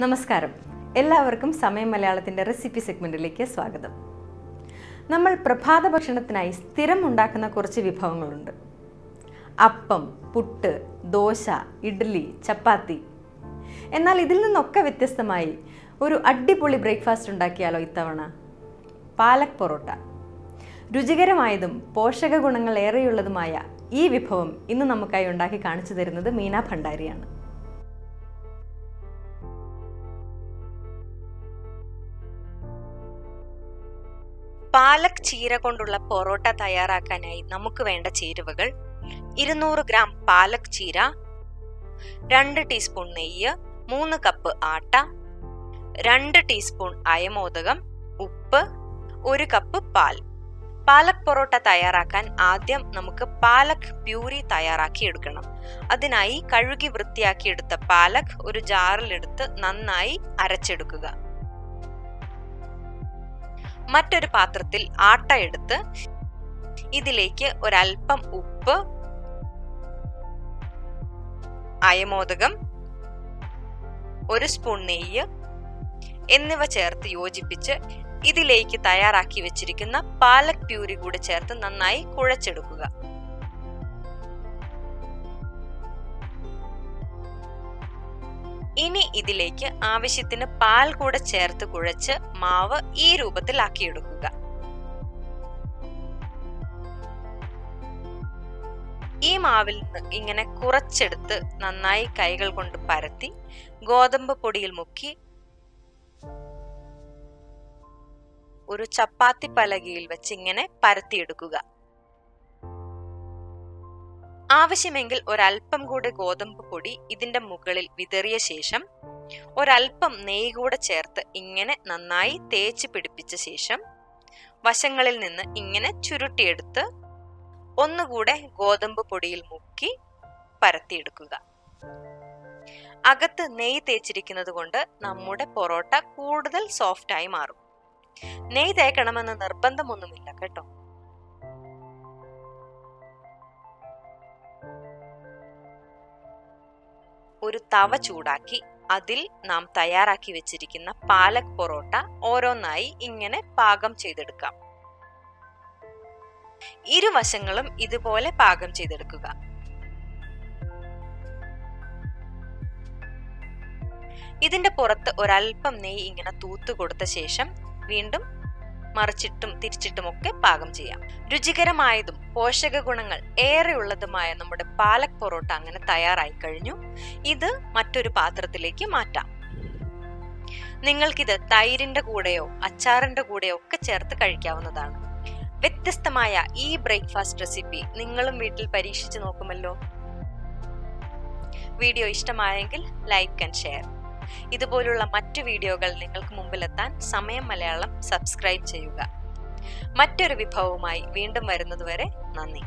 നമസ്കാരം. എല്ലാവർക്കും സമയം മലയാളത്തിൻ്റെ റെസിപ്പി സെഗ്മെൻറ്റിലേക്ക് സ്വാഗതം. നമ്മൾ പ്രഭാത ഭക്ഷണത്തിനായി സ്ഥിരം ഉണ്ടാക്കുന്ന കുറച്ച് വിഭവങ്ങളുണ്ട്. അപ്പം, പുട്ട്, ദോശ, ഇഡ്ഡലി, ചപ്പാത്തി. എന്നാൽ ഇതിൽ നിന്നൊക്കെ വ്യത്യസ്തമായി ഒരു അടിപൊളി ബ്രേക്ക്ഫാസ്റ്റ് ഉണ്ടാക്കിയാലോ ഇത്തവണ? പാലക് പൊറോട്ട. രുചികരമായതും പോഷക ഗുണങ്ങൾ ഏറെയുള്ളതുമായ ഈ വിഭവം ഇന്ന് നമുക്കായി ഉണ്ടാക്കി കാണിച്ചു തരുന്നത് മീന ഭണ്ഡാരിയാണ്. പാലക് ചീര കൊണ്ടുള്ള പൊറോട്ട തയ്യാറാക്കാനായി നമുക്ക് വേണ്ട ചേരുവകൾ: 200 ഗ്രാം പാലക് ചീര, 2 ടീസ്പൂൺ നെയ്യ്, 3 കപ്പ് ആട്ട, 2 ടീസ്പൂൺ അയമോദകം, ഉപ്പ്, 1 കപ്പ് പാൽ. പാലക് പൊറോട്ട തയ്യാറാക്കാൻ ആദ്യം നമുക്ക് പാലക് പ്യൂരി തയ്യാറാക്കി എടുക്കണം. അതിനായി കഴുകി വൃത്തിയാക്കിയെടുത്ത പാലക് ഒരു ജാറിലെടുത്ത് നന്നായി അരച്ചെടുക്കുക. മറ്റൊരു പാത്രത്തിൽ ആട്ട എടുത്ത് ഇതിലേക്ക് ഒരൽപ്പം ഉപ്പ്, അയമോദകം, 1 സ്പൂൺ നെയ്യ് എന്നിവ ചേർത്ത് യോജിപ്പിച്ച് ഇതിലേക്ക് തയ്യാറാക്കി വെച്ചിരിക്കുന്ന പാലക് പ്യൂരി കൂടി ചേർത്ത് നന്നായി കുഴച്ചെടുക്കുക. ഇനി ഇതിലേക്ക് ആവശ്യത്തിന് പാൽ കൂടെ ചേർത്ത് കുഴച്ച് മാവ് ഈ രൂപത്തിലാക്കിയെടുക്കുക. ഈ മാവിൽ നിന്ന് ഇങ്ങനെ കുറച്ചെടുത്ത് നന്നായി കൈകൾ കൊണ്ട് പരത്തി ഗോതമ്പ് പൊടിയിൽ മുക്കി ഒരു ചപ്പാത്തി പലകയിൽ വെച്ച് ഇങ്ങനെ പരത്തിയെടുക്കുക. ആവശ്യമെങ്കിൽ ഒരൽപ്പം കൂടെ ഗോതമ്പ് പൊടി ഇതിന്റെ മുകളിൽ വിതറിയ ശേഷം ഒരൽപ്പം നെയ്യ് കൂടെ ചേർത്ത് ഇങ്ങനെ നന്നായി തേച്ച് പിടിപ്പിച്ച ശേഷം വശങ്ങളിൽ നിന്ന് ഇങ്ങനെ ചുരുട്ടിയെടുത്ത് ഒന്നുകൂടെ ഗോതമ്പ് പൊടിയിൽ മുക്കി പരത്തിയെടുക്കുക. അകത്ത് നെയ്യ് തേച്ചിരിക്കുന്നത് കൊണ്ട് നമ്മുടെ പൊറോട്ട കൂടുതൽ സോഫ്റ്റായി മാറും. നെയ്യ് തേക്കണമെന്ന് നിർബന്ധമൊന്നുമില്ല കേട്ടോ. ഒരു തവ ചൂടാക്കി അതിൽ നാം തയ്യാറാക്കി വെച്ചിരിക്കുന്ന പാലക് പൊറോട്ട ഓരോന്നായി ഇങ്ങനെ പാകം ചെയ്തെടുക്കാം. ഇരുവശങ്ങളും ഇതുപോലെ പാകം ചെയ്തെടുക്കുക. ഇതിന്റെ പുറത്ത് ഒരൽപ്പം നെയ്യ് ഇങ്ങനെ തൂത്തു കൊടുത്ത ശേഷം വീണ്ടും മറിച്ചിട്ടും തിരിച്ചിട്ടും ഒക്കെ പാകം ചെയ്യാം. രുചികരമായതും പോഷക ഗുണങ്ങൾ ഏറെയുള്ളതുമായ നമ്മുടെ പാലക് പൊറോട്ട അങ്ങനെ തയ്യാറായി കഴിഞ്ഞു. ഇത് മറ്റൊരു പാത്രത്തിലേക്ക് മാറ്റാം. നിങ്ങൾക്കിത് തൈരിന്റെ കൂടെയോ അച്ചാറിന്റെ കൂടെയോ ഒക്കെ ചേർത്ത് കഴിക്കാവുന്നതാണ്. വ്യത്യസ്തമായ ഈ ബ്രേക്ക്ഫാസ്റ്റ് റെസിപ്പി നിങ്ങളും വീട്ടിൽ പരീക്ഷിച്ചു നോക്കുമല്ലോ. വീഡിയോ ഇഷ്ടമായെങ്കിൽ ലൈക്ക് ആൻഡ് ഷെയർ. ഇതുപോലുള്ള മറ്റു വീഡിയോകൾ നിങ്ങൾക്ക് മുമ്പിലെത്താൻ സമയം മലയാളം സബ്സ്ക്രൈബ് ചെയ്യുക. മറ്റൊരു വിഭവവുമായി വീണ്ടും വരുന്നതുവരെ നന്ദി.